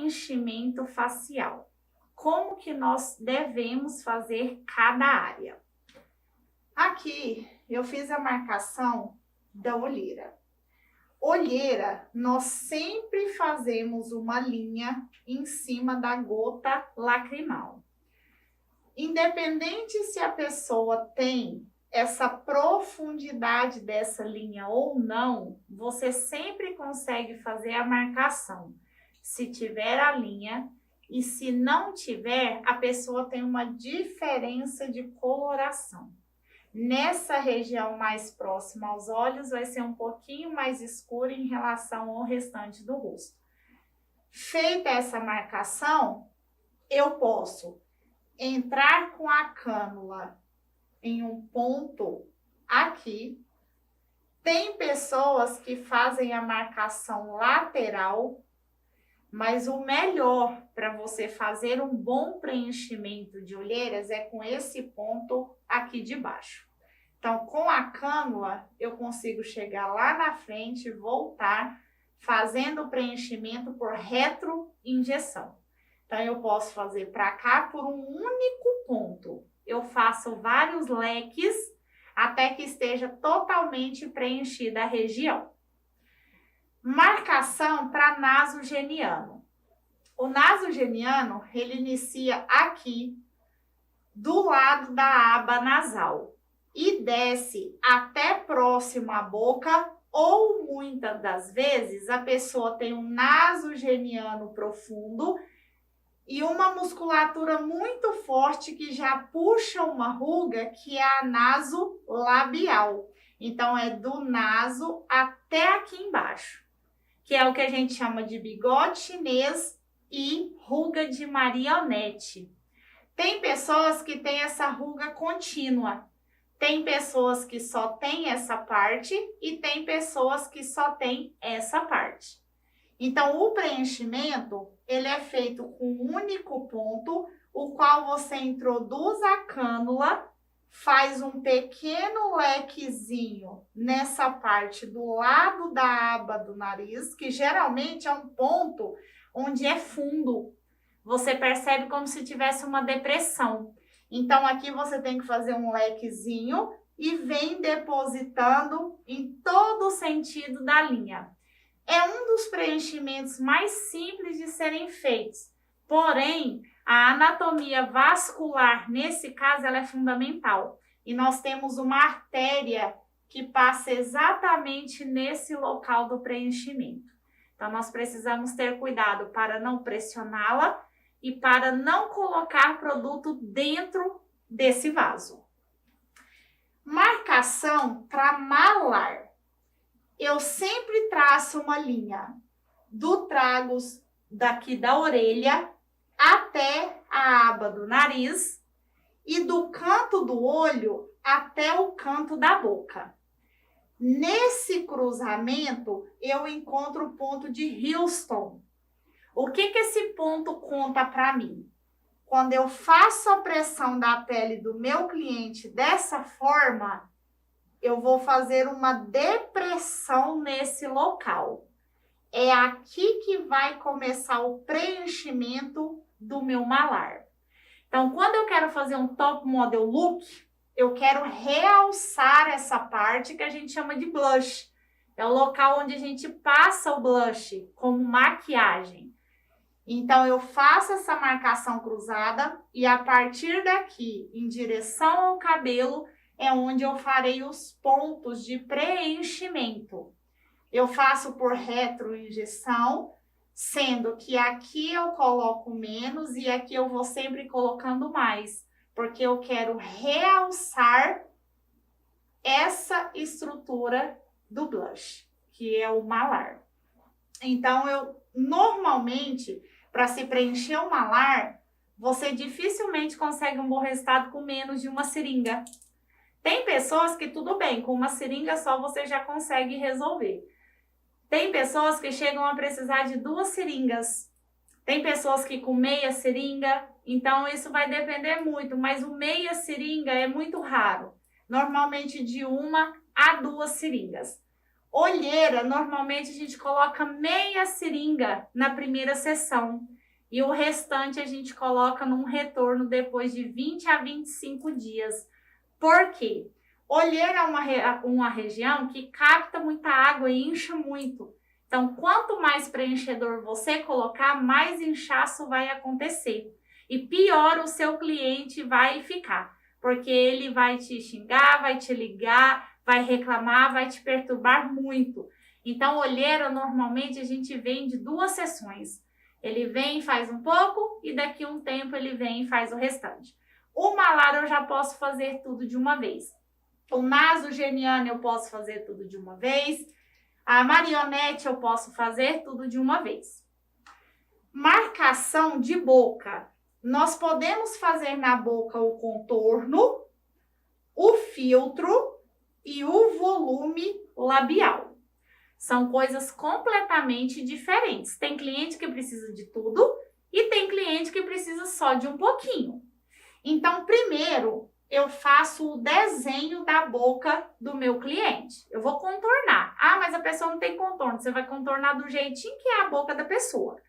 preenchimento facial. Como que nós devemos fazer cada área? Aqui eu fiz a marcação da olheira. Olheira, nós sempre fazemos uma linha em cima da gota lacrimal. Independente se a pessoa tem essa profundidade dessa linha ou não, você sempre consegue fazer a marcação. Se tiver a linha e se não tiver, a pessoa tem uma diferença de coloração. Nessa região mais próxima aos olhos, vai ser um pouquinho mais escuro em relação ao restante do rosto. Feita essa marcação, eu posso entrar com a cânula em um ponto aqui. Tem pessoas que fazem a marcação lateral, mas o melhor para você fazer um bom preenchimento de olheiras é com esse ponto aqui de baixo. Então, com a cânula, eu consigo chegar lá na frente e voltar fazendo o preenchimento por retroinjeção. Então, eu posso fazer para cá por um único ponto. Eu faço vários leques até que esteja totalmente preenchida a região. Marcação para nasogeniano. O nasogeniano, ele inicia aqui, do lado da aba nasal, e desce até próximo à boca, ou muitas das vezes a pessoa tem um nasogeniano profundo e uma musculatura muito forte que já puxa uma ruga, que é a nasolabial. Então, é do naso até aqui embaixo, que é o que a gente chama de bigode chinês e ruga de marionete. Tem pessoas que têm essa ruga contínua, tem pessoas que só têm essa parte e tem pessoas que só têm essa parte. Então, o preenchimento, ele é feito com um único ponto, o qual você introduz a cânula, faz um pequeno lequezinho nessa parte do lado da aba do nariz, que geralmente é um ponto onde é fundo. Você percebe como se tivesse uma depressão. Então, aqui você tem que fazer um lequezinho e vem depositando em todo o sentido da linha. É um dos preenchimentos mais simples de serem feitos. Porém, a anatomia vascular, nesse caso, ela é fundamental. E nós temos uma artéria que passa exatamente nesse local do preenchimento. Então, nós precisamos ter cuidado para não pressioná-la e para não colocar produto dentro desse vaso. Marcação para malar. Eu sempre traço uma linha do tragus daqui da orelha até a aba do nariz e do canto do olho até o canto da boca. Nesse cruzamento, eu encontro o ponto de Houston. O que esse ponto conta para mim? Quando eu faço a pressão da pele do meu cliente dessa forma, eu vou fazer uma depressão nesse local. É aqui que vai começar o preenchimento do meu malar. Então, quando eu quero fazer um top model look, eu quero realçar essa parte que a gente chama de blush. É o local onde a gente passa o blush como maquiagem. Então, eu faço essa marcação cruzada e a partir daqui, em direção ao cabelo, é onde eu farei os pontos de preenchimento. Eu faço por retroinjeção, sendo que aqui eu coloco menos e aqui eu vou sempre colocando mais, porque eu quero realçar essa estrutura do blush, que é o malar. Então, eu normalmente, para se preencher o malar, você dificilmente consegue um bom resultado com menos de uma seringa. Tem pessoas que tudo bem, com uma seringa só você já consegue resolver. Tem pessoas que chegam a precisar de 2 seringas. Tem pessoas que com meia seringa, então isso vai depender muito, mas o meia seringa é muito raro. Normalmente de 1 a 2 seringas. Olheira, normalmente a gente coloca meia seringa na primeira sessão. e o restante a gente coloca num retorno depois de 20 a 25 dias. Por quê? Olheira é uma região que capta muita água e incha muito. Então, quanto mais preenchedor você colocar, mais inchaço vai acontecer. E pior o seu cliente vai ficar, porque ele vai te xingar, vai te ligar, vai reclamar, vai te perturbar muito. Então, olheira, normalmente a gente vende 2 sessões. Ele vem e faz um pouco e daqui a um tempo ele vem e faz o restante. O malar eu já posso fazer tudo de uma vez. O nasogeniano eu posso fazer tudo de uma vez. A marionete eu posso fazer tudo de uma vez. Marcação de boca. Nós podemos fazer na boca o contorno, o filtro e o volume labial. São coisas completamente diferentes. Tem cliente que precisa de tudo e tem cliente que precisa só de um pouquinho. Então, primeiro, eu faço o desenho da boca do meu cliente. Eu vou contornar. Ah, mas a pessoa não tem contorno. Você vai contornar do jeitinho que é a boca da pessoa.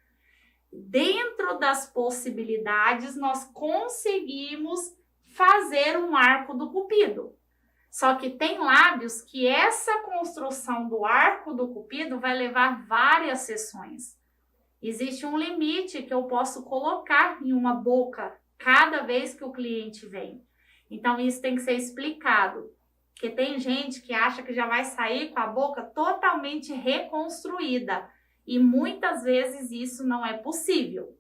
Dentro das possibilidades, nós conseguimos fazer um arco do cupido. Só que tem lábios que essa construção do arco do cupido vai levar várias sessões. Existe um limite que eu posso colocar em uma boca cada vez que o cliente vem. Então, isso tem que ser explicado. Porque tem gente que acha que já vai sair com a boca totalmente reconstruída. E muitas vezes isso não é possível.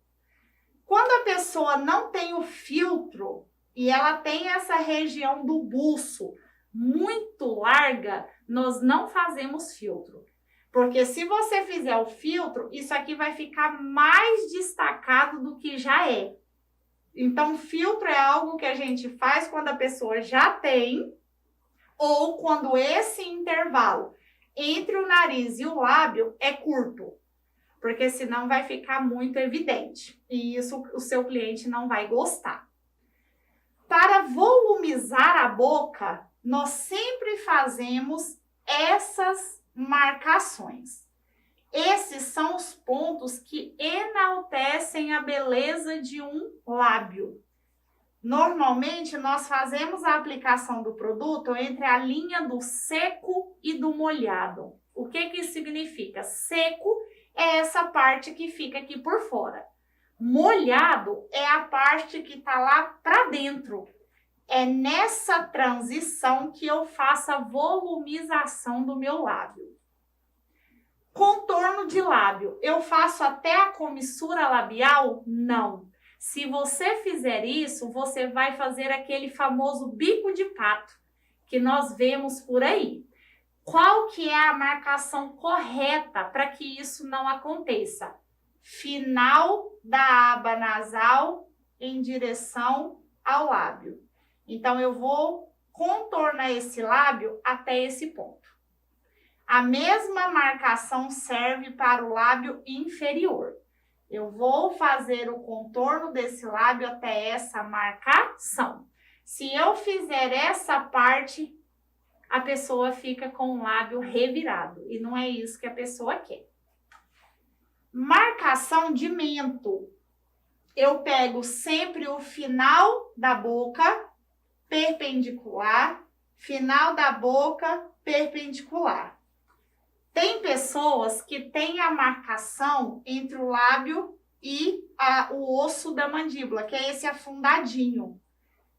Quando a pessoa não tem o filtro e ela tem essa região do buço muito larga, nós não fazemos filtro. Porque se você fizer o filtro, isso aqui vai ficar mais destacado do que já é. Então, filtro é algo que a gente faz quando a pessoa já tem ou quando esse intervalo entre o nariz e o lábio é curto, porque senão vai ficar muito evidente e isso o seu cliente não vai gostar. Para volumizar a boca, nós sempre fazemos essas marcações. Esses são os pontos que enaltecem a beleza de um lábio. Normalmente, nós fazemos a aplicação do produto entre a linha do seco e do molhado. O que isso significa? Seco é essa parte que fica aqui por fora. Molhado é a parte que está lá para dentro. É nessa transição que eu faço a volumização do meu lábio. Contorno de lábio. Eu faço até a comissura labial? Não. Se você fizer isso, você vai fazer aquele famoso bico de pato que nós vemos por aí. Qual que é a marcação correta para que isso não aconteça? Final da aba nasal em direção ao lábio. Então, eu vou contornar esse lábio até esse ponto. A mesma marcação serve para o lábio inferior. Eu vou fazer o contorno desse lábio até essa marcação. Se eu fizer essa parte, a pessoa fica com o lábio revirado. E não é isso que a pessoa quer. Marcação de mento. Eu pego sempre o final da boca perpendicular, final da boca perpendicular. Tem pessoas que têm a marcação entre o lábio e o osso da mandíbula, que é esse afundadinho.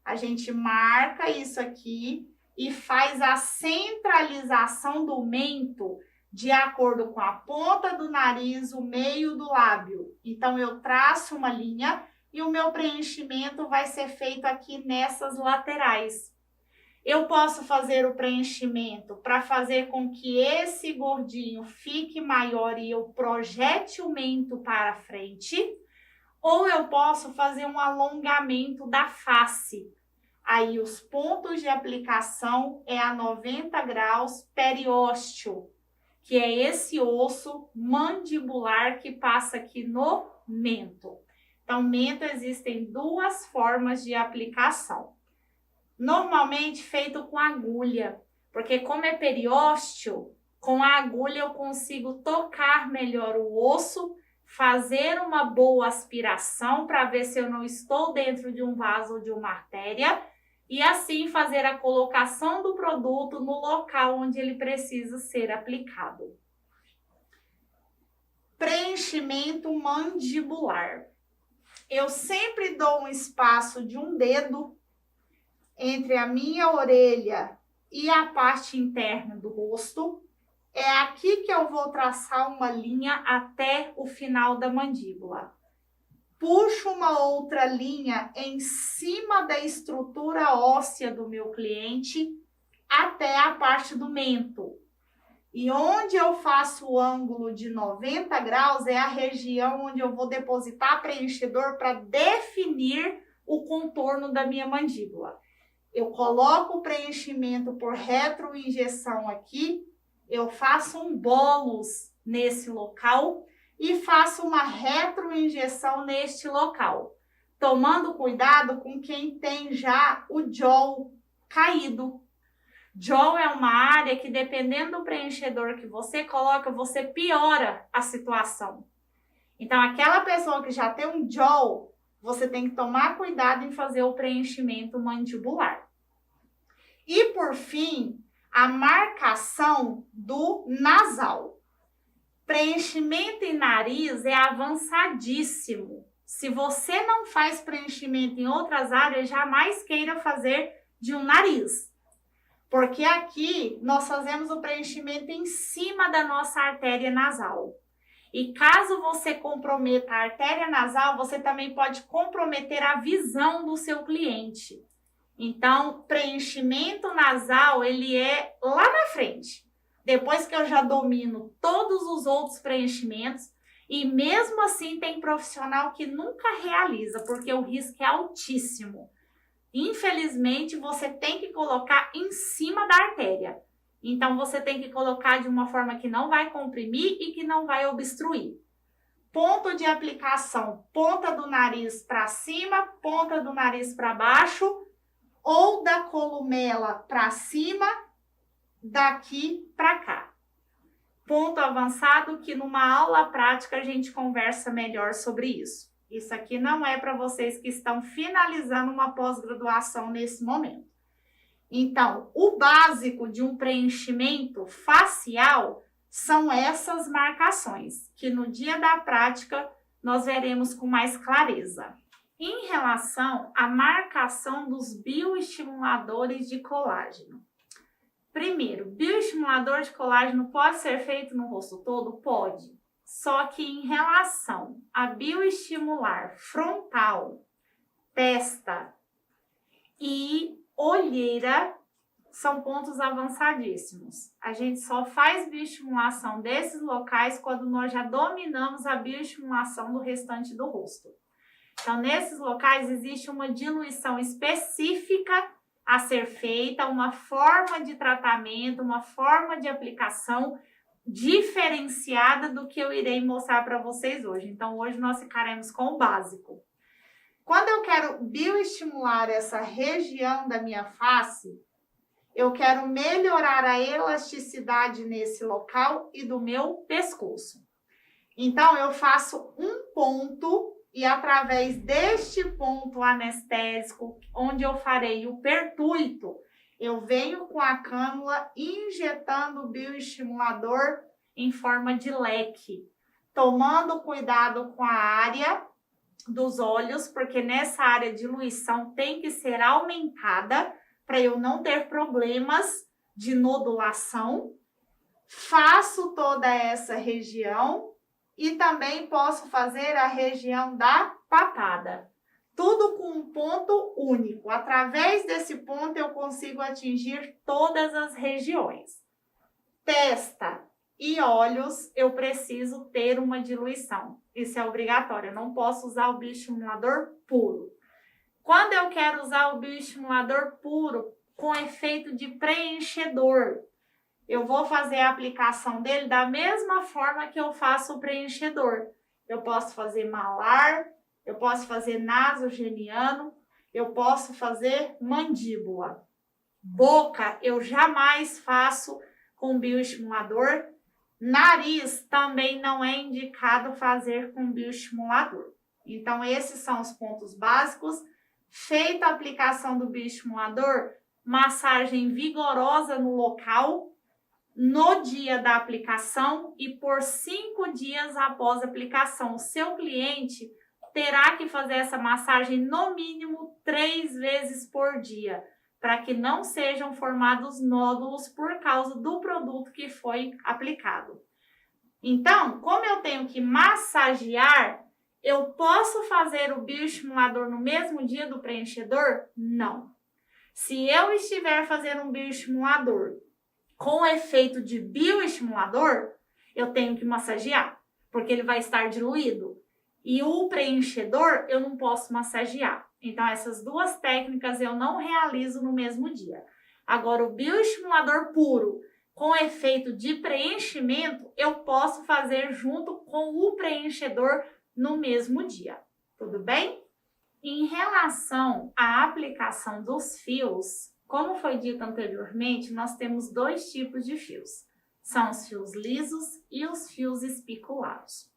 A gente marca isso aqui e faz a centralização do mento de acordo com a ponta do nariz, o meio do lábio. Então, eu traço uma linha e o meu preenchimento vai ser feito aqui nessas laterais. Eu posso fazer o preenchimento para fazer com que esse gordinho fique maior e eu projete o mento para frente, ou eu posso fazer um alongamento da face. Aí os pontos de aplicação é a 90 graus periósteo, que é esse osso mandibular que passa aqui no mento. Então, mento existem 2 formas de aplicação. Normalmente feito com agulha, porque como é periósteo, com a agulha eu consigo tocar melhor o osso, fazer uma boa aspiração para ver se eu não estou dentro de um vaso ou de uma artéria e assim fazer a colocação do produto no local onde ele precisa ser aplicado. Preenchimento mandibular. Eu sempre dou um espaço de um dedo entre a minha orelha e a parte interna do rosto. É aqui que eu vou traçar uma linha até o final da mandíbula. Puxo uma outra linha em cima da estrutura óssea do meu cliente até a parte do mento. E onde eu faço o ângulo de 90 graus é a região onde eu vou depositar preenchedor para definir o contorno da minha mandíbula. Eu coloco o preenchimento por retroinjeção aqui, eu faço um bolus nesse local e faço uma retroinjeção neste local, tomando cuidado com quem tem já o jaw caído. Jaw é uma área que, dependendo do preenchedor que você coloca, você piora a situação. Então, aquela pessoa que já tem um jaw, você tem que tomar cuidado em fazer o preenchimento mandibular. E, por fim, a marcação do nasal. Preenchimento em nariz é avançadíssimo. Se você não faz preenchimento em outras áreas, jamais queira fazer de um nariz. Porque aqui nós fazemos o preenchimento em cima da nossa artéria nasal. E caso você comprometa a artéria nasal, você também pode comprometer a visão do seu cliente. Então, preenchimento nasal, ele é lá na frente. Depois que eu já domino todos os outros preenchimentos, e mesmo assim tem profissional que nunca realiza, porque o risco é altíssimo. Infelizmente, você tem que colocar em cima da artéria. Então, você tem que colocar de uma forma que não vai comprimir e que não vai obstruir. Ponto de aplicação, ponta do nariz para cima, ponta do nariz para baixo, ou da columela para cima, daqui para cá. Ponto avançado que numa aula prática a gente conversa melhor sobre isso. Isso aqui não é para vocês que estão finalizando uma pós-graduação nesse momento. Então, o básico de um preenchimento facial são essas marcações, que no dia da prática nós veremos com mais clareza. Em relação à marcação dos bioestimuladores de colágeno. Primeiro, bioestimulador de colágeno pode ser feito no rosto todo? Pode. Só que em relação a bioestimular frontal, testa e olheira, são pontos avançadíssimos. A gente só faz bioestimulação desses locais quando nós já dominamos a bioestimulação do restante do rosto. Então, nesses locais existe uma diluição específica a ser feita, uma forma de tratamento, uma forma de aplicação diferenciada do que eu irei mostrar para vocês hoje. Então, hoje nós ficaremos com o básico. Quando eu quero bioestimular essa região da minha face, eu quero melhorar a elasticidade nesse local e do meu pescoço. Então, eu faço um ponto e através deste ponto anestésico, onde eu farei o pertuito, eu venho com a cânula injetando o bioestimulador em forma de leque, tomando cuidado com a área dos olhos, porque nessa área de diluição tem que ser aumentada para eu não ter problemas de nodulação. Faço toda essa região e também posso fazer a região da papada. Tudo com um ponto único. Através desse ponto eu consigo atingir todas as regiões. Testa e olhos eu preciso ter uma diluição. Isso é obrigatório. Eu não posso usar o bioestimulador puro. Quando eu quero usar o bioestimulador puro com efeito de preenchedor, eu vou fazer a aplicação dele da mesma forma que eu faço o preenchedor. Eu posso fazer malar, eu posso fazer nasogeniano, eu posso fazer mandíbula. Boca eu jamais faço com bioestimulador, Nariz também não é indicado fazer com bioestimulador. Então, esses são os pontos básicos. Feita a aplicação do bioestimulador, massagem vigorosa no local, no dia da aplicação e por 5 dias após a aplicação. O seu cliente terá que fazer essa massagem no mínimo 3 vezes por dia, para que não sejam formados nódulos por causa do produto que foi aplicado. Então, como eu tenho que massagear, eu posso fazer o bioestimulador no mesmo dia do preenchedor? Não. Se eu estiver fazendo um bioestimulador com efeito de bioestimulador, eu tenho que massagear, porque ele vai estar diluído. E o preenchedor eu não posso massagear. Então, essas duas técnicas eu não realizo no mesmo dia. Agora, o bioestimulador puro com efeito de preenchimento, eu posso fazer junto com o preenchedor no mesmo dia. Tudo bem? Em relação à aplicação dos fios, como foi dito anteriormente, nós temos 2 tipos de fios. São os fios lisos e os fios espiculados.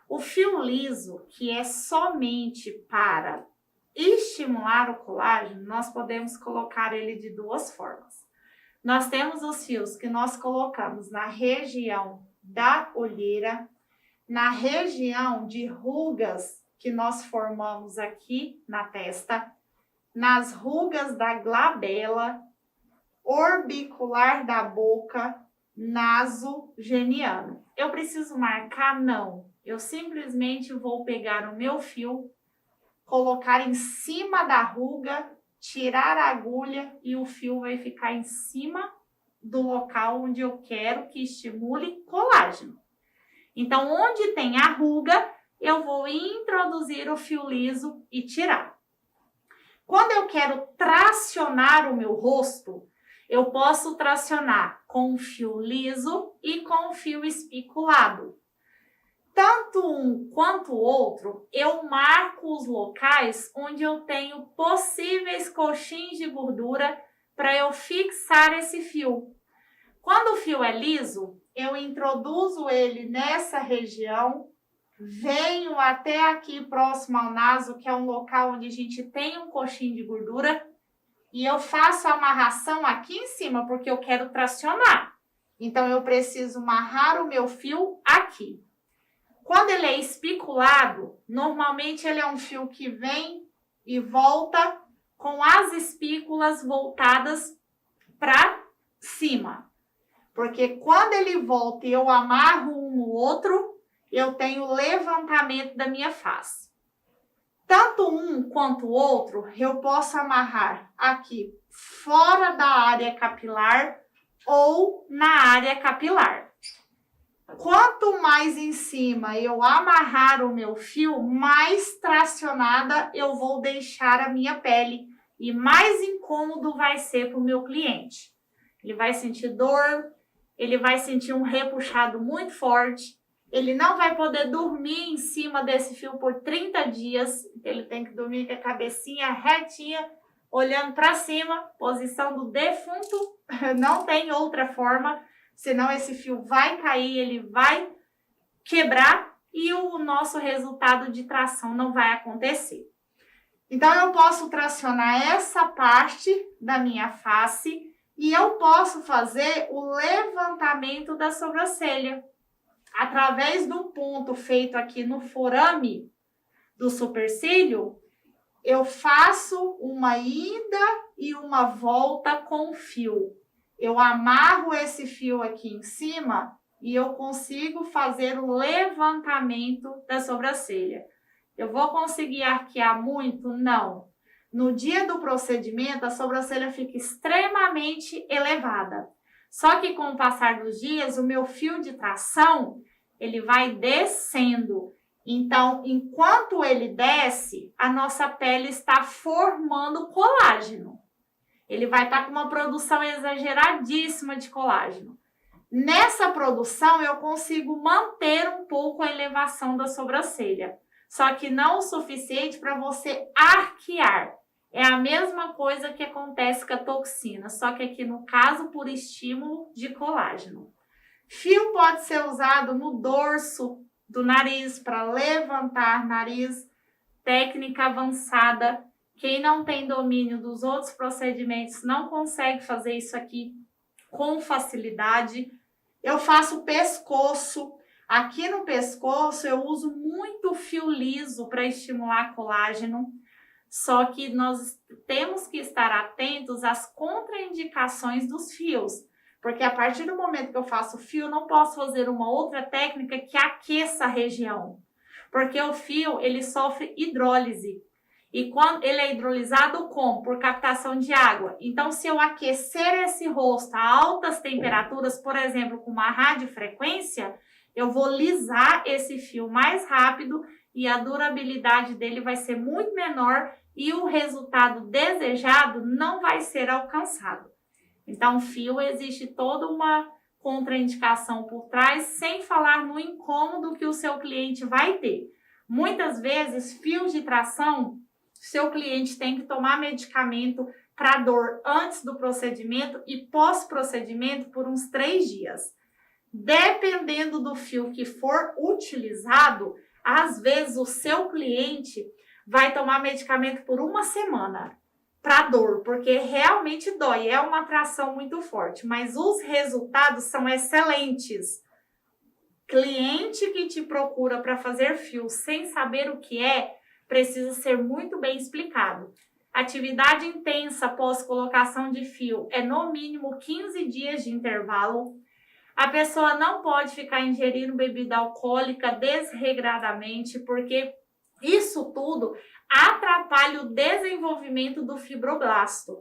O fio liso, que é somente para estimular o colágeno, nós podemos colocar ele de 2 formas. Nós temos os fios que nós colocamos na região da olheira, na região de rugas que nós formamos aqui na testa, nas rugas da glabela, orbicular da boca, nasogeniano. Eu preciso marcar? Não. Eu simplesmente vou pegar o meu fio, colocar em cima da ruga, tirar a agulha e o fio vai ficar em cima do local onde eu quero que estimule colágeno. Então, onde tem a ruga, eu vou introduzir o fio liso e tirar. Quando eu quero tracionar o meu rosto, eu posso tracionar com fio liso e com fio espiculado. Tanto um quanto o outro, eu marco os locais onde eu tenho possíveis coxins de gordura para eu fixar esse fio. Quando o fio é liso, eu introduzo ele nessa região, venho até aqui próximo ao naso, que é um local onde a gente tem um coxim de gordura, e eu faço a amarração aqui em cima, porque eu quero tracionar. Então, eu preciso amarrar o meu fio aqui. Quando ele é espiculado, normalmente ele é um fio que vem e volta com as espículas voltadas para cima. Porque quando ele volta e eu amarro um no outro, eu tenho levantamento da minha face. Tanto um quanto o outro, eu posso amarrar aqui fora da área capilar ou na área capilar. Quanto mais em cima eu amarrar o meu fio, mais tracionada eu vou deixar a minha pele e mais incômodo vai ser para o meu cliente. Ele vai sentir dor, ele vai sentir um repuxado muito forte, ele não vai poder dormir em cima desse fio por 30 dias, ele tem que dormir com a cabecinha retinha, olhando para cima, posição do defunto, não tem outra forma. Senão esse fio vai cair, ele vai quebrar e o nosso resultado de tração não vai acontecer. Então, eu posso tracionar essa parte da minha face e eu posso fazer o levantamento da sobrancelha. Através do ponto feito aqui no forame do supercílio, eu faço uma ida e uma volta com o fio. Eu amarro esse fio aqui em cima e eu consigo fazer o levantamento da sobrancelha. Eu vou conseguir arquear muito? Não. No dia do procedimento, a sobrancelha fica extremamente elevada. Só que com o passar dos dias, o meu fio de tração, ele vai descendo. Então, enquanto ele desce, a nossa pele está formando colágeno. Ele vai estar com uma produção exageradíssima de colágeno. Nessa produção, eu consigo manter um pouco a elevação da sobrancelha. Só que não o suficiente para você arquear. É a mesma coisa que acontece com a toxina, só que aqui no caso por estímulo de colágeno. Fio pode ser usado no dorso do nariz para levantar nariz, técnica avançada. Quem não tem domínio dos outros procedimentos não consegue fazer isso aqui com facilidade. Eu faço pescoço. Aqui no pescoço eu uso muito fio liso para estimular colágeno. Só que nós temos que estar atentos às contraindicações dos fios. Porque a partir do momento que eu faço fio, eu não posso fazer uma outra técnica que aqueça a região. Porque o fio, ele sofre hidrólise. E quando ele é hidrolisado como? Por captação de água. Então, se eu aquecer esse rosto a altas temperaturas, por exemplo, com uma radiofrequência, eu vou lisar esse fio mais rápido e a durabilidade dele vai ser muito menor e o resultado desejado não vai ser alcançado. Então, fio existe toda uma contraindicação por trás, sem falar no incômodo que o seu cliente vai ter. Muitas vezes, fios de tração, seu cliente tem que tomar medicamento para dor antes do procedimento e pós-procedimento por uns 3 dias. Dependendo do fio que for utilizado, às vezes o seu cliente vai tomar medicamento por 1 semana para dor, porque realmente dói, é uma tração muito forte, mas os resultados são excelentes. Cliente que te procura para fazer fio sem saber o que é, precisa ser muito bem explicado. Atividade intensa após colocação de fio é no mínimo 15 dias de intervalo. A pessoa não pode ficar ingerindo bebida alcoólica desregradamente, porque isso tudo atrapalha o desenvolvimento do fibroblasto.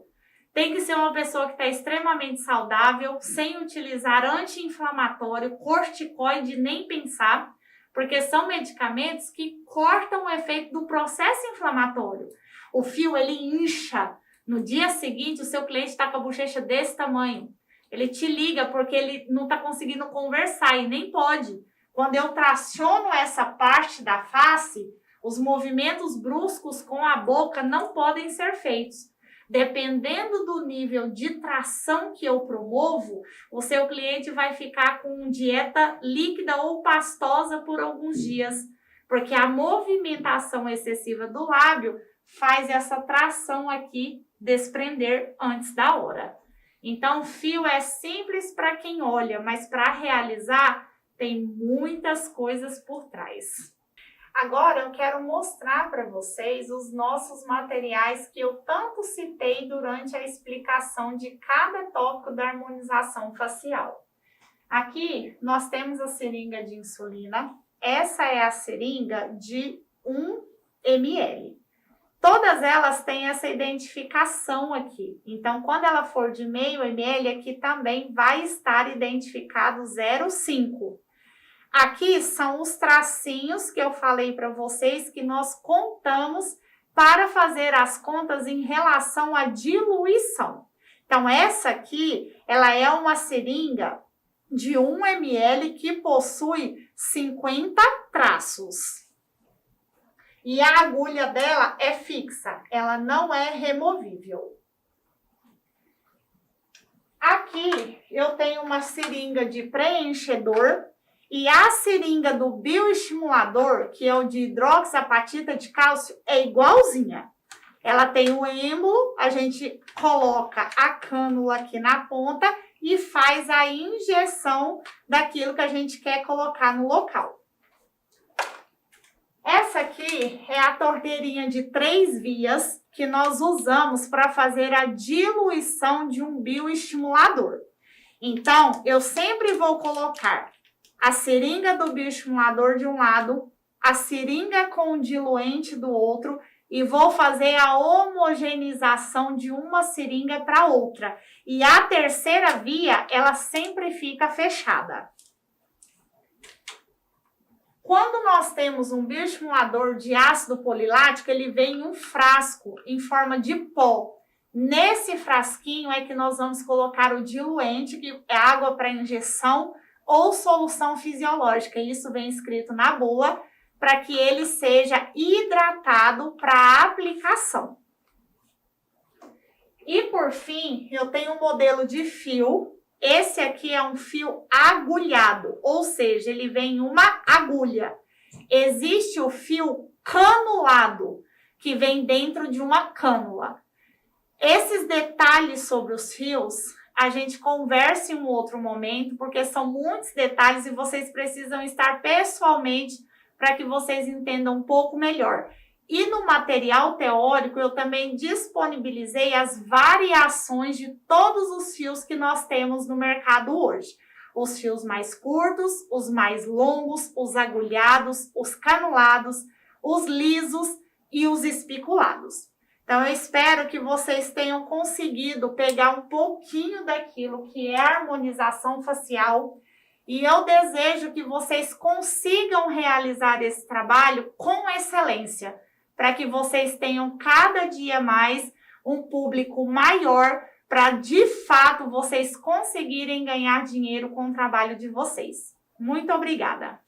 Tem que ser uma pessoa que está extremamente saudável, sem utilizar anti-inflamatório, corticoide, nem pensar, porque são medicamentos que cortam o efeito do processo inflamatório. O fio, ele incha. No dia seguinte, o seu cliente está com a bochecha desse tamanho. Ele te liga porque ele não está conseguindo conversar e nem pode. Quando eu traciono essa parte da face, os movimentos bruscos com a boca não podem ser feitos. Dependendo do nível de tração que eu promovo, o seu cliente vai ficar com dieta líquida ou pastosa por alguns dias, porque a movimentação excessiva do lábio faz essa tração aqui desprender antes da hora. Então, fio é simples para quem olha, mas para realizar tem muitas coisas por trás. Agora eu quero mostrar para vocês os nossos materiais que eu tanto citei durante a explicação de cada tópico da harmonização facial. Aqui nós temos a seringa de insulina. Essa é a seringa de 1 ml. Todas elas têm essa identificação aqui. Então, quando ela for de meio ml, aqui também vai estar identificado 0,5. Aqui são os tracinhos que eu falei para vocês que nós contamos para fazer as contas em relação à diluição. Então, essa aqui, ela é uma seringa de 1 ml que possui 50 traços. E a agulha dela é fixa, ela não é removível. Aqui eu tenho uma seringa de preenchedor e a seringa do bioestimulador, que é o de hidroxapatita de cálcio, é igualzinha. Ela tem o êmbolo, a gente coloca a cânula aqui na ponta e faz a injeção daquilo que a gente quer colocar no local. Essa aqui é a torneirinha de 3 vias que nós usamos para fazer a diluição de um bioestimulador. Então, eu sempre vou colocar a seringa do bioestimulador de um lado, a seringa com o diluente do outro e vou fazer a homogeneização de uma seringa para outra. E a terceira via, ela sempre fica fechada. Quando nós temos um bioestimulador de ácido polilático, ele vem em um frasco em forma de pó. Nesse frasquinho é que nós vamos colocar o diluente, que é água para injeção ou solução fisiológica. Isso vem escrito na bula para que ele seja hidratado para aplicação. E por fim, eu tenho um modelo de fio Esse aqui é um fio agulhado, ou seja, ele vem em uma agulha. Existe o fio canulado, que vem dentro de uma cânula. Esses detalhes sobre os fios, a gente conversa em um outro momento, porque são muitos detalhes e vocês precisam estar pessoalmente para que vocês entendam um pouco melhor. E no material teórico, eu também disponibilizei as variações de todos os fios que nós temos no mercado hoje. Os fios mais curtos, os mais longos, os agulhados, os canulados, os lisos e os espiculados. Então, eu espero que vocês tenham conseguido pegar um pouquinho daquilo que é a harmonização facial e eu desejo que vocês consigam realizar esse trabalho com excelência, para que vocês tenham cada dia mais um público maior, para de fato vocês conseguirem ganhar dinheiro com o trabalho de vocês. Muito obrigada!